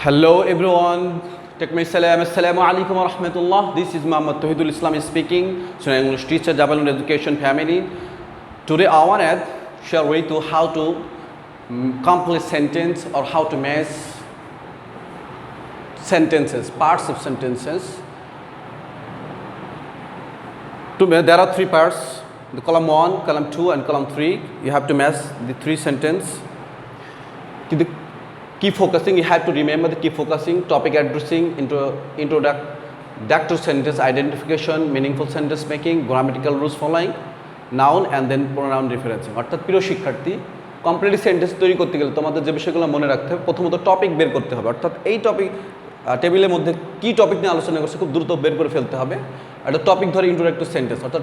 Hello everyone, take my salam. Assalamu alaikum wa rahmatullah. This is Muhammad Tawhidul Islam speaking, so English teacher, Jabalun Education family. Today I want to share with you how to complete sentence or how to match sentences, parts of sentences. There are three parts, the column 1, column 2 and column 3. You have to match the three sentences. Key focusing, you have to remember the key focusing, topic addressing, introductory sentence identification, meaningful sentence making, grammatical rules following, noun and then pronoun referencing. অর্থাৎ প্রিয় শিক্ষার্থী, complete sentence তৈরি করতে গেলে তোমাদের যে বিষয়গুলো মনে রাখতে হবে, প্রথমত টপিক বের করতে হবে। অর্থাৎ এই টপিক টেবিলের মধ্যে কি টপিক নিয়ে আলোচনা করছে খুব দ্রুত বের করে ফেলতে হবে। একটা টপিক ধরে ইন্ট্রোডাক্টরি সেন্টেন্স, অর্থাৎ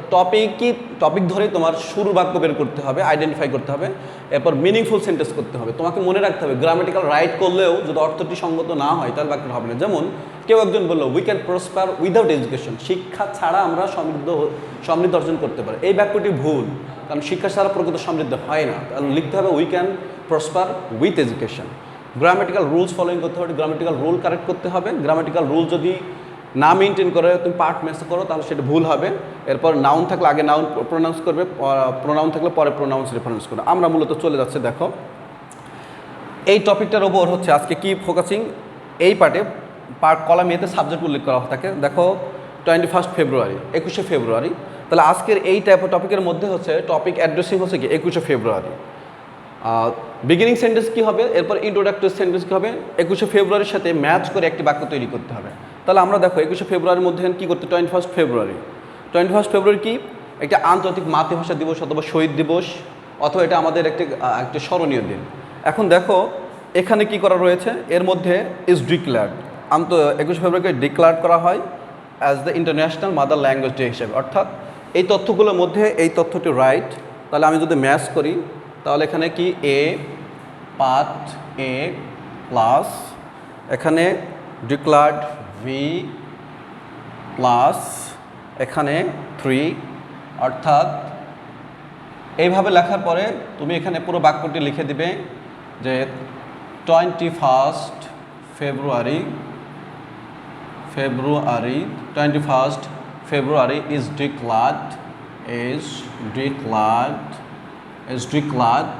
টপিক ধরে তোমার শুরু বাক্য বের করতে হবে, আইডেন্টিফাই করতে হবে, এরপর মিনিংফুল সেন্টেন্স করতে হবে। তোমাকে মনে রাখতে হবে গ্রামাটিক্যাল রাইট করলেও যদি অর্থটি সঙ্গত না হয় তাহলে বাক্যটা হবে না। যেমন কেউ একজন বললো we can prosper without education, শিক্ষা ছাড়া আমরা সমৃদ্ধ অর্জন করতে পারি। এই বাক্যটি ভুল, কারণ শিক্ষা ছাড়া প্রকৃত সমৃদ্ধ হয় না। তাহলে লিখতে হবে we can prosper with education. Grammatical rules following করতে হবে, গ্রামাটিক্যাল রুল কারেক্ট করতে হবে। গ্রামাটিক্যাল রুল যদি না মেনটেন করে তুমি পার্ট মেস করো তাহলে সেটা ভুল হবে। এরপর নাউন থাকলে আগে নাউন প্রোনাউন্স করবে, প্রোনাউন থাকলে পরে প্রোনাউন্স রেফারেন্স করবে। আমরা মূলত চলে যাচ্ছে, দেখো এই টপিকটার ওপর হচ্ছে আজকে কি ফোকাসিং। এই পার্ট কলাম এতে সাবজেক্ট উল্লেখ করা থাকে। দেখো 21 ফেব্রুয়ারি, 21শে ফেব্রুয়ারি। তাহলে আজকের এই টাইপের টপিকের মধ্যে হচ্ছে টপিক অ্যাড্রেসিং হচ্ছে কি 21শে ফেব্রুয়ারি। বিগিনিং সেন্টেন্স কী হবে, এরপর ইন্ট্রোডাক্টরি সেন্টেন্স কী হবে, 21শে ফেব্রুয়ারির সাথে ম্যাচ করে একটি বাক্য তৈরি করতে হবে। তাহলে আমরা দেখো 21শে ফেব্রুয়ারির মধ্যে কী করতে, 21 ফেব্রুয়ারি কি একটা আন্তর্জাতিক মাতৃভাষা দিবস অথবা শহীদ দিবস, অথবা এটা আমাদের একটি স্মরণীয় দিন। এখন দেখো এখানে কি করা রয়েছে, এর মধ্যে ইজ ডিক্লেয়ার্ড, 21শে ফেব্রুয়ারিকে ডিক্লেয়ার করা হয় as the international mother language day হিসেবে। অর্থাৎ এই তথ্যগুলোর মধ্যে এই তথ্যটি রাইট। তাহলে আমি যদি ম্যাচ করি তাহলে এখানে কি এ পার্ট এ প্লাস এখানে ডিক্লার্ড ভি প্লাস এখানে 3, অর্থাৎ এইভাবে লেখার পরে তুমি এখানে পুরো বাক্যটি লিখে দিবে যে 21 ফেব্রুয়ারি is declared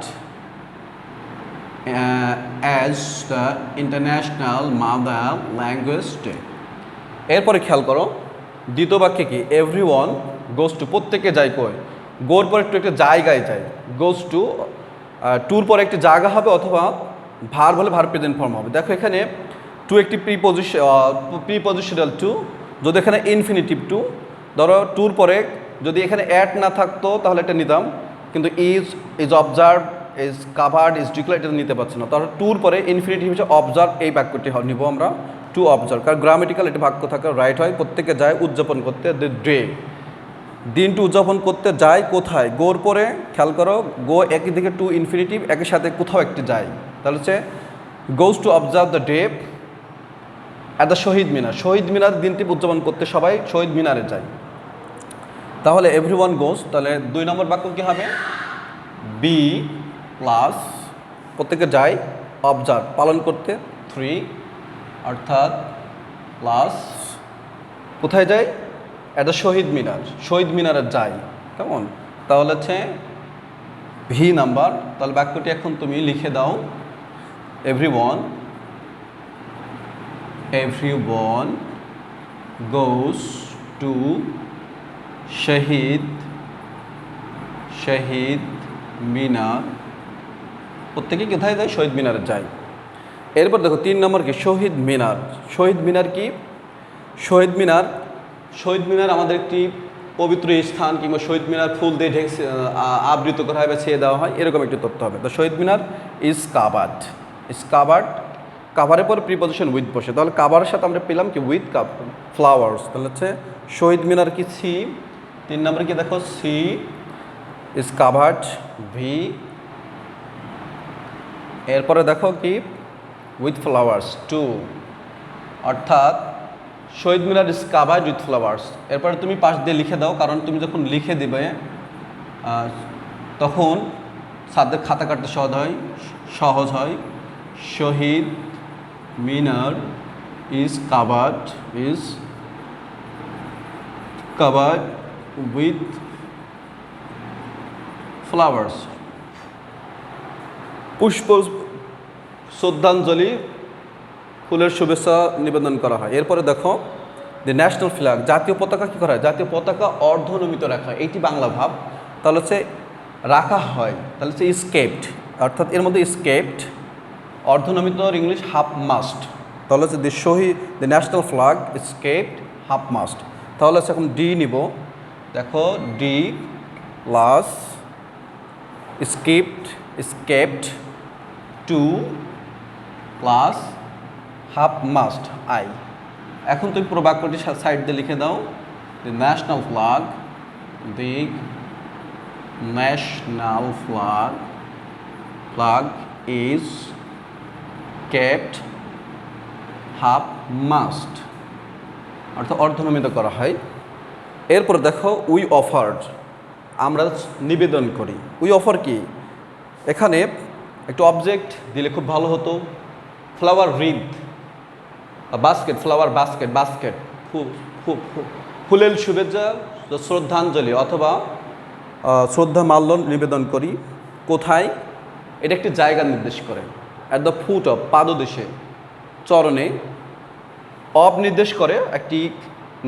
as the International Mother Language Day. এরপরে খেয়াল করো দ্বিতীয় বাক্যে কি এভরিওয়ান গোজ টু, প্রত্যেকে যায় কই, গোর পর একটু একটা জায়গায় যায়, গোজ টু, টুর পরে একটি জায়গা হবে অথবা ভার্ব হলে ভার্ব প্রেজেন্ট ফর্ম হবে। দেখো এখানে টু একটি প্রিপজিশনাল টু, যদি এখানে ইনফিনিটিভ টু, ধরো টুর পরে যদি এখানে অ্যাড না থাকতো তাহলে এটা নিতাম, কিন্তু is observe, is covered, is declare এটা নিতে পারছি না। তাহলে টুর পরে ইনফিনিটিভ হিসেবে অবজার্ভ এই বাক্যটি নিব আমরা, টু অবজার্ভ, কারণ গ্রামেটিক্যাল এটি বাক্য থাকে রাইট হয়। প্রত্যেকে যায় উদযাপন করতে, দ্য ডে, দিনটি উদযাপন করতে যায় কোথায়, গোর পরে খেয়াল করো গো একই দিকে টু ইনফিনিটিভ একই সাথে কোথাও একটি যায়, তাহলে হচ্ছে goes to observe the day at the Shaheed Minar, Shaheed Minar দিনটি উদযাপন করতে সবাই শহীদ মিনারে যায়। তাহলে এভরিওয়ান গোজ, তাহলে 2 নম্বর বাক্য কী হবে, বি প্লাস প্রত্যেকে যায় অবজার্ভ পালন করতে 3, অর্থাৎ প্লাস কোথায় যায়, অ্যাট দ্য শহীদ মিনার, শহীদ মিনারে যায়। কেমন, তাহলে হচ্ছে ভি নাম্বার। তাহলে বাক্যটি এখন তুমি লিখে দাও, এভরিওয়ান গোজ টু শহীদ মিনার, প্রত্যেকে কোথায় যায়, শহীদ মিনারে যায়। এরপর দেখো 3 নম্বর কি শহীদ মিনার। শহীদ মিনার কি, শহীদ মিনার আমাদের একটি পবিত্র স্থান, কিংবা শহীদ মিনার ফুল দিয়ে আবৃত করা হয় বা ছেয়ে দেওয়া হয়, এরকম একটি তথ্য হবে। তো শহীদ মিনার ইজ কাভার্ড, কাভারের পর প্রিপজিশন উইথ বসে, তাহলে কাভারের সাথে আমরা পেলাম কি উইথ ফ্লাওয়ার্স, তাহলে হচ্ছে শহীদ মিনার কি সি। 3 নম্বর কি দেখো সি ইজ কাভার্ড, ভি, এরপরে দেখো কি উইথ ফ্লাওয়ার্স 2, অর্থাৎ শহীদ মিনার ইজ কাভার্ড উইথ ফ্লাওয়ার্স। এরপরে তুমি পাশ দিয়ে লিখে দাও, কারণ তুমি যখন লিখে দিবে তখন ছাত্রদের খাতা কাটতে সহজ হয়। শহীদ minar is covered with flowers. পুষ্প শ্রদ্ধাঞ্জলি ফুলের শুভেচ্ছা নিবেদন করা হয়। এরপরে দেখো দি ন্যাশনাল ফ্ল্যাগ, জাতীয় পতাকা কী করা হয়? জাতীয় পতাকা অর্ধনমিত রাখা হয়, এইটি বাংলা ভাব। তাহলে হচ্ছে রাখা হয়, তাহলে হচ্ছে স্কেপড, অর্থাৎ এর মধ্যে স্কেপড অর্ধনমিত ইংলিশ হাফ মাস্ট। তাহলে হচ্ছে দি ন্যাশনাল ফ্ল্যাগ স্কেপড হাফ মাস্ট। তাহলে হচ্ছে এখন ডি নিব, দেখো ডি প্লাস স্কেপড টু প্লাস হাফ মাস্ট আই। এখন তুমি পুরো বাক্যটি সাইড দিয়ে লিখে দাও, the national flag is kept half mast, অর্থাৎ অর্ধনমিত করা হয়। এরপর দেখো উই অফার্ড, আমরা নিবেদন করি। উই অফার কি? এখানে একটু অবজেক্ট দিলে খুব ভালো হতো। ফ্লাওয়ার রিদ, বাস্কেট, ফ্লাওয়ার বাস্কেট, ফুলের শুভেচ্ছা শ্রদ্ধাঞ্জলি অথবা শ্রদ্ধা মাল্য নিবেদন করি। কোথায়? এটা একটি জায়গা নির্দেশ করে। অ্যাট দ্য ফুট অফ, পাদদেশে, চরণে। অব নির্দেশ করে একটি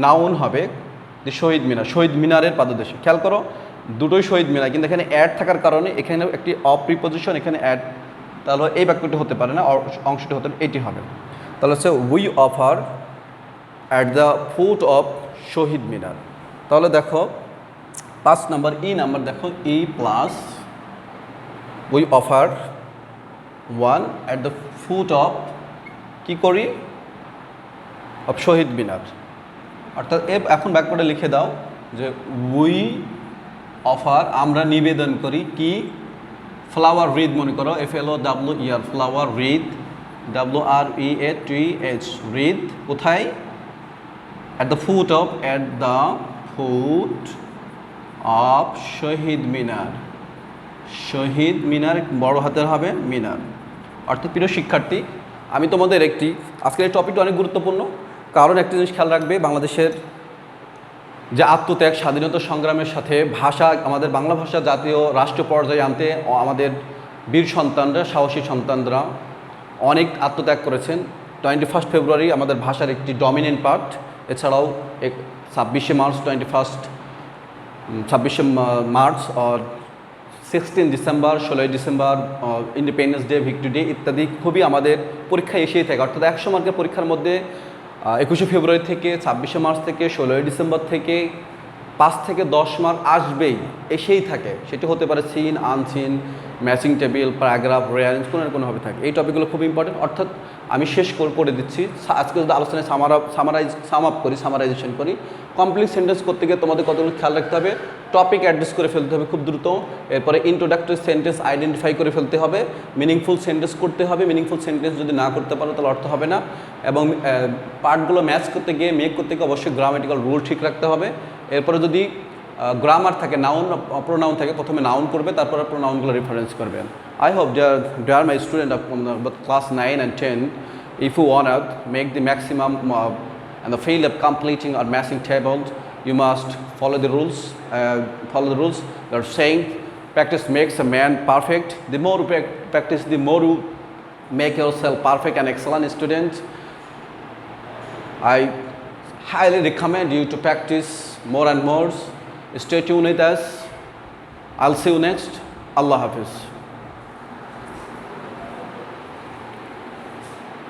নাউন হবে, যে শহীদ মিনার, শহীদ মিনারের পাদদেশে। খেয়াল করো দুটোই শহীদ মিনার, কিন্তু এখানে অ্যাড থাকার কারণে এখানে একটি অফ প্রিপোজিশন, এখানে অ্যাড, তাহলে এই বাক্যটি হতে পারে না, অংশটি হতে এটি হবে। তাহলে হচ্ছে we offer at the foot of Shaheed Minar. তাহলে দেখো 5 নম্বর ই নাম্বার, দেখো E plus we offer 1 at the foot of, কী করি? অফ শহীদ মিনার। অর্থাৎ এখন বাক্যটা লিখে দাও যে উই অফার, আমরা নিবেদন করি কি? ফ্লাওয়ার রিদ, মনে করো FLOWER, ফ্লাওয়ার রিদ, WREATH, রিদ। কোথায়? At the foot of Shaheed Minar. Shaheed মিনার বড় হাতের হবে, মিনার। অর্থাৎ প্রিয় শিক্ষার্থী, আমি তোমাদের আজকের এই টপিকটা অনেক গুরুত্বপূর্ণ, কারণ একটা জিনিস খেয়াল রাখবে, বাংলাদেশের যে আত্মত্যাগ, স্বাধীনতা সংগ্রামের সাথে ভাষা, আমাদের বাংলা ভাষা জাতীয় রাষ্ট্রীয় পর্যায়ে আনতে আমাদের বীর সন্তানরা, সাহসী সন্তানরা অনেক আত্মত্যাগ করেছেন। 21 ফেব্রুয়ারি আমাদের ভাষার একটি ডমিনেন্ট পার্ট। এছাড়াও 26শে মার্চ, 26শে মার্চ, 16 ডিসেম্বর, 16ই December, independence day, victory day ইত্যাদি খুবই আমাদের পরীক্ষায় এসেই থাকে। অর্থাৎ 100 মার্কের পরীক্ষার মধ্যে 21শে ফেব্রুয়ারি থেকে, 26শে মার্চ থেকে, 16ই ডিসেম্বর থেকে 5 থেকে 10 মার্ক আসবেই, এসেই থাকে। সেটি হতে পারে seen, unseen, matching table, paragraph, range, কোনোভাবে থাকে। এই টপিকগুলো খুব ইম্পর্টেন্ট। অর্থাৎ আমি শেষ করে দিচ্ছি। আজকে যদি আলোচনায় সামারাইজেশন করি, কমপ্লিট সেন্টেন্স করতে গিয়ে তোমাদের কতগুলো খেয়াল রাখতে হবে। টপিক অ্যাড্রেস করে ফেলতে হবে খুব দ্রুত। এরপরে ইন্ট্রোডাক্টরি সেন্টেন্স আইডেন্টিফাই করে ফেলতে হবে। মিনিংফুল সেন্টেন্স করতে হবে। মিনিংফুল সেন্টেন্স যদি না করতে পারো তাহলে অর্থ হবে না। এবং পার্টগুলো ম্যাচ করতে গিয়ে, মেক করতে গিয়ে অবশ্যই গ্রামেটিক্যাল রুল ঠিক রাখতে হবে। এরপরে যদি গ্রামার থাকে, নাউন প্রোনাউন থাকে, প্রথমে নাউন করবে, তারপরে প্রোনাউনগুলো রেফারেন্স করবেন। I hope dear my student of class 9 and 10, if you want to make the maximum and the fail of completing or matching tables, you must follow the rules. They're saying practice makes a man perfect. The more you practice, the more you make yourself perfect and excellent student. I highly recommend you to practice more and more. Stay tuned with us. I'll see you next. Allah Hafiz.